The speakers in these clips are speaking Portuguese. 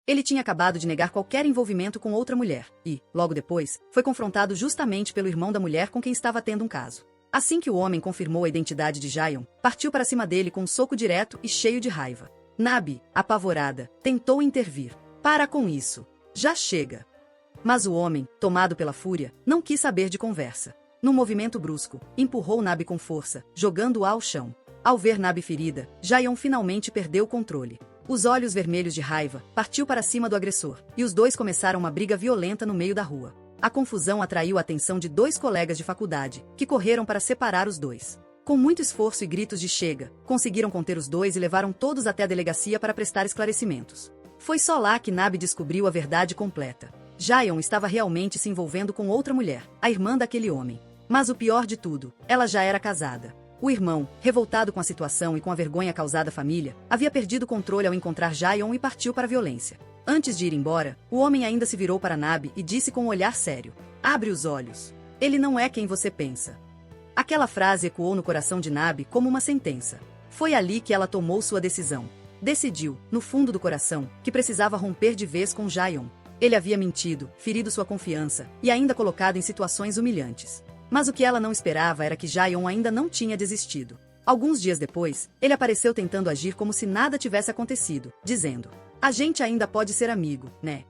Ele tinha acabado de negar qualquer envolvimento com outra mulher e, logo depois, foi confrontado justamente pelo irmão da mulher com quem estava tendo um caso. Assim que o homem confirmou a identidade de Jayon, partiu para cima dele com um soco direto e cheio de raiva. Nabi, apavorada, tentou intervir. Para com isso. Já chega. Mas o homem, tomado pela fúria, não quis saber de conversa. Num movimento brusco, empurrou Nabi com força, jogando-a ao chão. Ao ver Nabi ferida, Jayon finalmente perdeu o controle. Os olhos vermelhos de raiva, partiu para cima do agressor, e os dois começaram uma briga violenta no meio da rua. A confusão atraiu a atenção de 2 colegas de faculdade, que correram para separar os dois. Com muito esforço e gritos de chega, conseguiram conter os dois e levaram todos até a delegacia para prestar esclarecimentos. Foi só lá que Nabi descobriu a verdade completa. Jayon estava realmente se envolvendo com outra mulher, a irmã daquele homem. Mas o pior de tudo, ela já era casada. O irmão, revoltado com a situação e com a vergonha causada à família, havia perdido o controle ao encontrar Jayon e partiu para a violência. Antes de ir embora, o homem ainda se virou para Nabi e disse com um olhar sério: "Abre os olhos. Ele não é quem você pensa." Aquela frase ecoou no coração de Nabi como uma sentença. Foi ali que ela tomou sua decisão. Decidiu, no fundo do coração, que precisava romper de vez com Jayon. Ele havia mentido, ferido sua confiança e ainda colocado em situações humilhantes. Mas o que ela não esperava era que Jayon ainda não tinha desistido. Alguns dias depois, ele apareceu tentando agir como se nada tivesse acontecido, dizendo: "A gente ainda pode ser amigo, né?"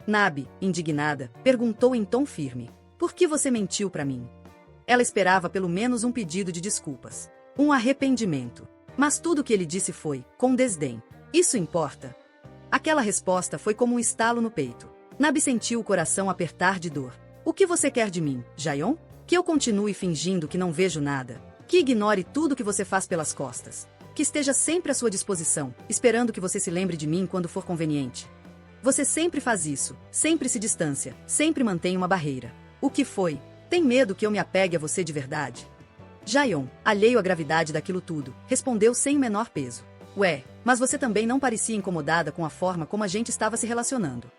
Nabi, indignada, perguntou em tom firme: "Por que você mentiu para mim?" Ela esperava pelo menos um pedido de desculpas, um arrependimento. Mas tudo o que ele disse foi, com desdém: "Isso importa?" Aquela resposta foi como um estalo no peito. Nabi sentiu o coração apertar de dor. "O que você quer de mim, Jayon? Que eu continue fingindo que não vejo nada? Que ignore tudo que você faz pelas costas? Que esteja sempre à sua disposição, esperando que você se lembre de mim quando for conveniente? Você sempre faz isso, sempre se distancia, sempre mantém uma barreira. O que foi? Tem medo que eu me apegue a você de verdade?" Jayon, alheio à gravidade daquilo tudo, respondeu sem o menor peso: "Ué, mas você também não parecia incomodada com a forma como a gente estava se relacionando."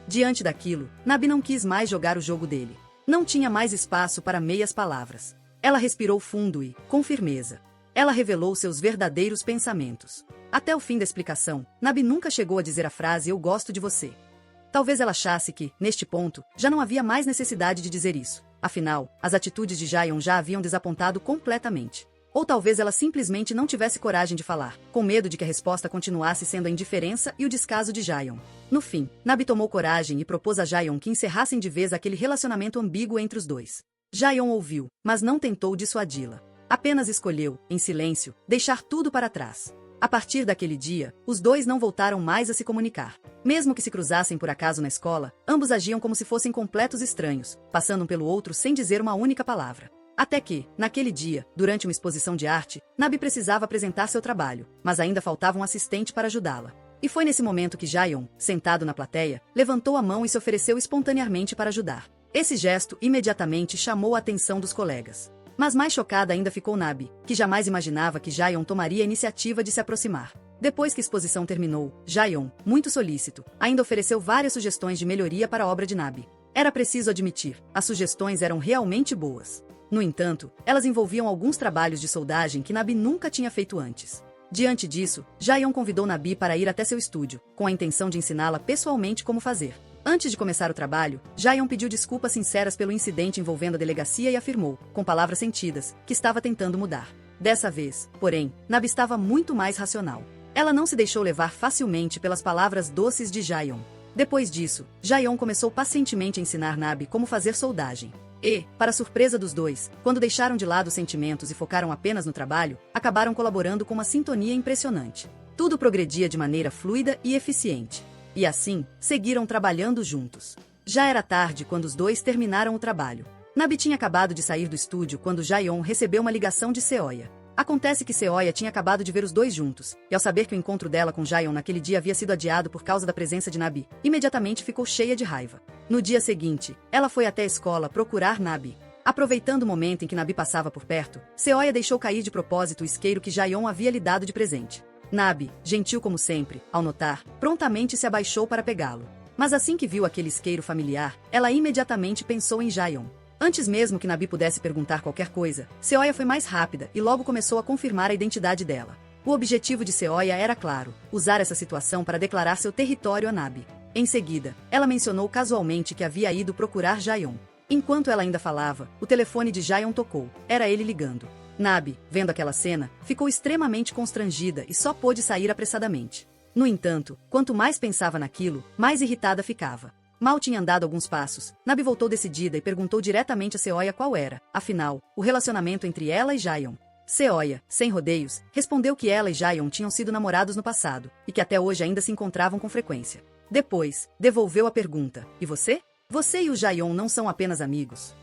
Diante daquilo, Nabi não quis mais jogar o jogo dele. Não tinha mais espaço para meias palavras. Ela respirou fundo e, com firmeza, ela revelou seus verdadeiros pensamentos. Até o fim da explicação, Nabi nunca chegou a dizer a frase "eu gosto de você." Talvez ela achasse que, neste ponto, já não havia mais necessidade de dizer isso. Afinal, as atitudes de Jayon já haviam desapontado completamente. Ou talvez ela simplesmente não tivesse coragem de falar, com medo de que a resposta continuasse sendo a indiferença e o descaso de Jayon. No fim, Nabi tomou coragem e propôs a Jayon que encerrassem de vez aquele relacionamento ambíguo entre os dois. Jayon ouviu, mas não tentou dissuadi-la. Apenas escolheu, em silêncio, deixar tudo para trás. A partir daquele dia, os dois não voltaram mais a se comunicar. Mesmo que se cruzassem por acaso na escola, ambos agiam como se fossem completos estranhos, passando um pelo outro sem dizer uma única palavra. Até que, naquele dia, durante uma exposição de arte, Nabi precisava apresentar seu trabalho, mas ainda faltava um assistente para ajudá-la. E foi nesse momento que Jayon, sentado na plateia, levantou a mão e se ofereceu espontaneamente para ajudar. Esse gesto imediatamente chamou a atenção dos colegas. Mas mais chocada ainda ficou Nabi, que jamais imaginava que Jayon tomaria a iniciativa de se aproximar. Depois que a exposição terminou, Jayon, muito solícito, ainda ofereceu várias sugestões de melhoria para a obra de Nabi. Era preciso admitir, as sugestões eram realmente boas. No entanto, elas envolviam alguns trabalhos de soldagem que Nabi nunca tinha feito antes. Diante disso, Jayon convidou Nabi para ir até seu estúdio, com a intenção de ensiná-la pessoalmente como fazer. Antes de começar o trabalho, Jayon pediu desculpas sinceras pelo incidente envolvendo a delegacia e afirmou, com palavras sentidas, que estava tentando mudar. Dessa vez, porém, Nabi estava muito mais racional. Ela não se deixou levar facilmente pelas palavras doces de Jayon. Depois disso, Jayon começou pacientemente a ensinar Nabi como fazer soldagem. E, para surpresa dos dois, quando deixaram de lado os sentimentos e focaram apenas no trabalho, acabaram colaborando com uma sintonia impressionante. Tudo progredia de maneira fluida e eficiente. E assim, seguiram trabalhando juntos. Já era tarde quando os dois terminaram o trabalho. Nabi tinha acabado de sair do estúdio quando Jayon recebeu uma ligação de Seoya. Acontece que Seoya tinha acabado de ver os dois juntos, e ao saber que o encontro dela com Jayon naquele dia havia sido adiado por causa da presença de Nabi, imediatamente ficou cheia de raiva. No dia seguinte, ela foi até a escola procurar Nabi. Aproveitando o momento em que Nabi passava por perto, Seoya deixou cair de propósito o isqueiro que Jayon havia lhe dado de presente. Nabi, gentil como sempre, ao notar, prontamente se abaixou para pegá-lo. Mas assim que viu aquele isqueiro familiar, ela imediatamente pensou em Jayon. Antes mesmo que Nabi pudesse perguntar qualquer coisa, Seoya foi mais rápida e logo começou a confirmar a identidade dela. O objetivo de Seoya era claro, usar essa situação para declarar seu território a Nabi. Em seguida, ela mencionou casualmente que havia ido procurar Jaeon. Enquanto ela ainda falava, o telefone de Jaeon tocou. Era ele ligando. Nabi, vendo aquela cena, ficou extremamente constrangida e só pôde sair apressadamente. No entanto, quanto mais pensava naquilo, mais irritada ficava. Mal tinha andado alguns passos, Nabi voltou decidida e perguntou diretamente a Seoya qual era, afinal, o relacionamento entre ela e Jaeon. Seoya, sem rodeios, respondeu que ela e Jaeon tinham sido namorados no passado, e que até hoje ainda se encontravam com frequência. Depois, devolveu a pergunta, e você? Você e o Jaeon não são apenas amigos?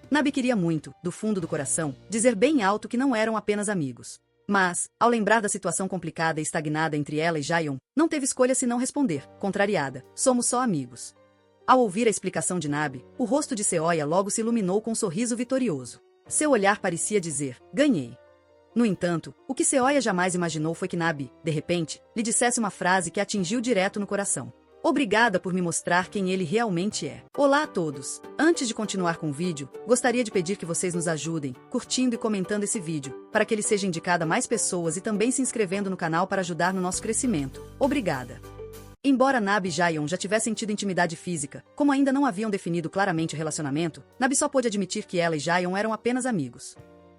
Nabi queria muito, do fundo do coração, dizer bem alto que não eram apenas amigos. Mas, ao lembrar da situação complicada e estagnada entre ela e Jaeon, não teve escolha senão responder, contrariada, somos só amigos. Ao ouvir a explicação de Nabi, o rosto de Seoya logo se iluminou com um sorriso vitorioso. Seu olhar parecia dizer, ganhei. No entanto, o que Seoya jamais imaginou foi que Nabi, de repente, lhe dissesse uma frase que atingiu direto no coração. Obrigada por me mostrar quem ele realmente é. Olá a todos! Antes de continuar com o vídeo, gostaria de pedir que vocês nos ajudem, curtindo e comentando esse vídeo, para que ele seja indicado a mais pessoas e também se inscrevendo no canal para ajudar no nosso crescimento. Obrigada! Embora Nabi e Jaeon já tivessem tido intimidade física, como ainda não haviam definido claramente o relacionamento, Nabi só pôde admitir que ela e Jaeon eram apenas amigos.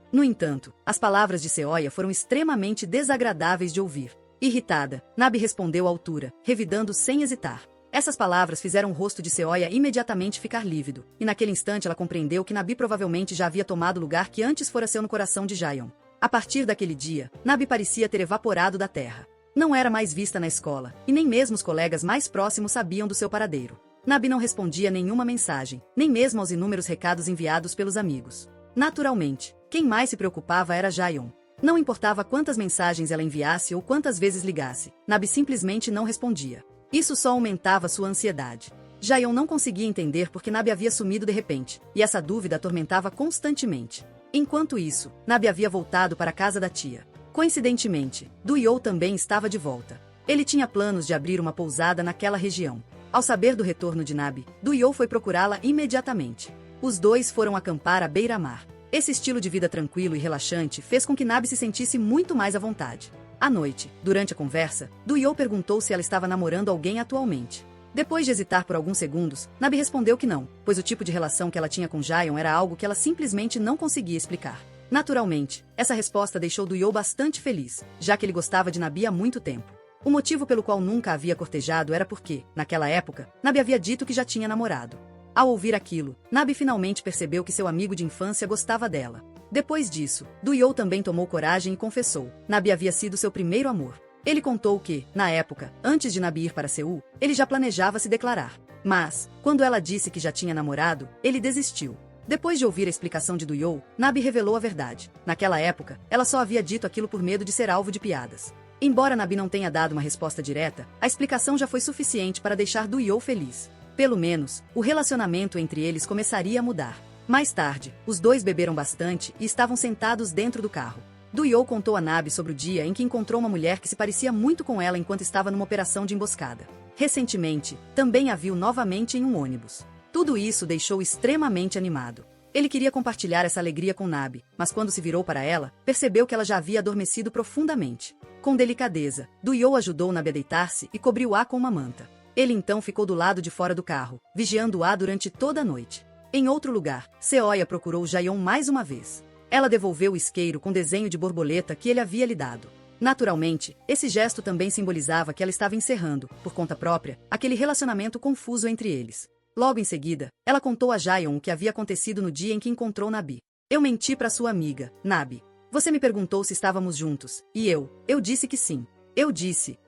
No entanto, as palavras de Seoya foram extremamente desagradáveis de ouvir. Irritada, Nabi respondeu à altura, revidando sem hesitar. Essas palavras fizeram o rosto de Seoya imediatamente ficar lívido, e naquele instante ela compreendeu que Nabi provavelmente já havia tomado o lugar que antes fora seu no coração de Jaeon. A partir daquele dia, Nabi parecia ter evaporado da terra. Não era mais vista na escola, e nem mesmo os colegas mais próximos sabiam do seu paradeiro. Nabi não respondia nenhuma mensagem, nem mesmo aos inúmeros recados enviados pelos amigos. Naturalmente, quem mais se preocupava era Jaeon. Não importava quantas mensagens ela enviasse ou quantas vezes ligasse, Nabi simplesmente não respondia. Isso só aumentava sua ansiedade. Jaeon não conseguia entender por que Nabi havia sumido de repente, e essa dúvida atormentava constantemente. Enquanto isso, Nabi havia voltado para a casa da tia. Coincidentemente, Do-yeol também estava de volta. Ele tinha planos de abrir uma pousada naquela região. Ao saber do retorno de Nabi, Do-yeol foi procurá-la imediatamente. Os dois foram acampar à beira-mar. Esse estilo de vida tranquilo e relaxante fez com que Nabi se sentisse muito mais à vontade. À noite, durante a conversa, Do-yeol perguntou se ela estava namorando alguém atualmente. Depois de hesitar por alguns segundos, Nabi respondeu que não, pois o tipo de relação que ela tinha com Jaeon era algo que ela simplesmente não conseguia explicar. Naturalmente, essa resposta deixou Do-yeol bastante feliz, já que ele gostava de Nabi há muito tempo. O motivo pelo qual nunca a havia cortejado era porque, naquela época, Nabi havia dito que já tinha namorado. Ao ouvir aquilo, Nabi finalmente percebeu que seu amigo de infância gostava dela. Depois disso, Do-yeol também tomou coragem e confessou. Nabi havia sido seu primeiro amor. Ele contou que, na época, antes de Nabi ir para Seul, ele já planejava se declarar. Mas, quando ela disse que já tinha namorado, ele desistiu. Depois de ouvir a explicação de Do-yeol, Nabi revelou a verdade. Naquela época, ela só havia dito aquilo por medo de ser alvo de piadas. Embora Nabi não tenha dado uma resposta direta, a explicação já foi suficiente para deixar Do-yeol feliz. Pelo menos, o relacionamento entre eles começaria a mudar. Mais tarde, os dois beberam bastante e estavam sentados dentro do carro. Do-yeol contou a Nabi sobre o dia em que encontrou uma mulher que se parecia muito com ela enquanto estava numa operação de emboscada. Recentemente, também a viu novamente em um ônibus. Tudo isso deixou extremamente animado. Ele queria compartilhar essa alegria com Nabi, mas quando se virou para ela, percebeu que ela já havia adormecido profundamente. Com delicadeza, Do-yeol ajudou Nabi a deitar-se e cobriu-a com uma manta. Ele então ficou do lado de fora do carro, vigiando-a durante toda a noite. Em outro lugar, Seoya procurou Jaeon mais uma vez. Ela devolveu o isqueiro com desenho de borboleta que ele havia lhe dado. Naturalmente, esse gesto também simbolizava que ela estava encerrando, por conta própria, aquele relacionamento confuso entre eles. Logo em seguida, ela contou a Jaeon o que havia acontecido no dia em que encontrou Nabi. Eu menti para sua amiga, Nabi. Você me perguntou se estávamos juntos, e eu disse que sim. Eu disse.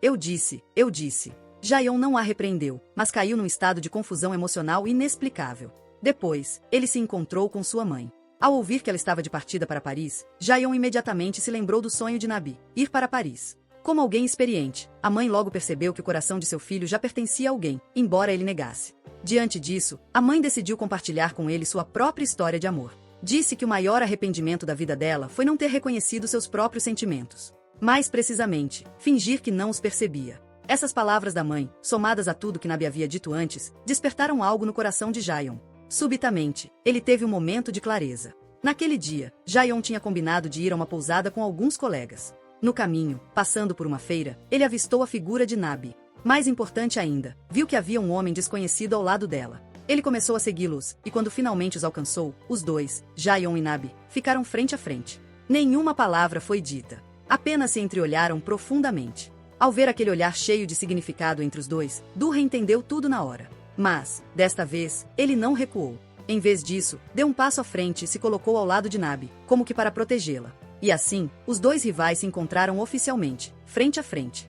Jaeon não a repreendeu, mas caiu num estado de confusão emocional inexplicável. Depois, ele se encontrou com sua mãe. Ao ouvir que ela estava de partida para Paris, Jaeon imediatamente se lembrou do sonho de Nabi, ir para Paris. Como alguém experiente, a mãe logo percebeu que o coração de seu filho já pertencia a alguém, embora ele negasse. Diante disso, a mãe decidiu compartilhar com ele sua própria história de amor. Disse que o maior arrependimento da vida dela foi não ter reconhecido seus próprios sentimentos. Mais precisamente, fingir que não os percebia. Essas palavras da mãe, somadas a tudo que Nabi havia dito antes, despertaram algo no coração de Jaeon. Subitamente, ele teve um momento de clareza. Naquele dia, Jaeon tinha combinado de ir a uma pousada com alguns colegas. No caminho, passando por uma feira, ele avistou a figura de Nabi. Mais importante ainda, viu que havia um homem desconhecido ao lado dela. Ele começou a segui-los, e quando finalmente os alcançou, os dois, Jayon e Nabi, ficaram frente a frente. Nenhuma palavra foi dita. Apenas se entreolharam profundamente. Ao ver aquele olhar cheio de significado entre os dois, Durra entendeu tudo na hora. Mas, desta vez, ele não recuou. Em vez disso, deu um passo à frente e se colocou ao lado de Nabi, como que para protegê-la. E assim, os dois rivais se encontraram oficialmente, frente a frente.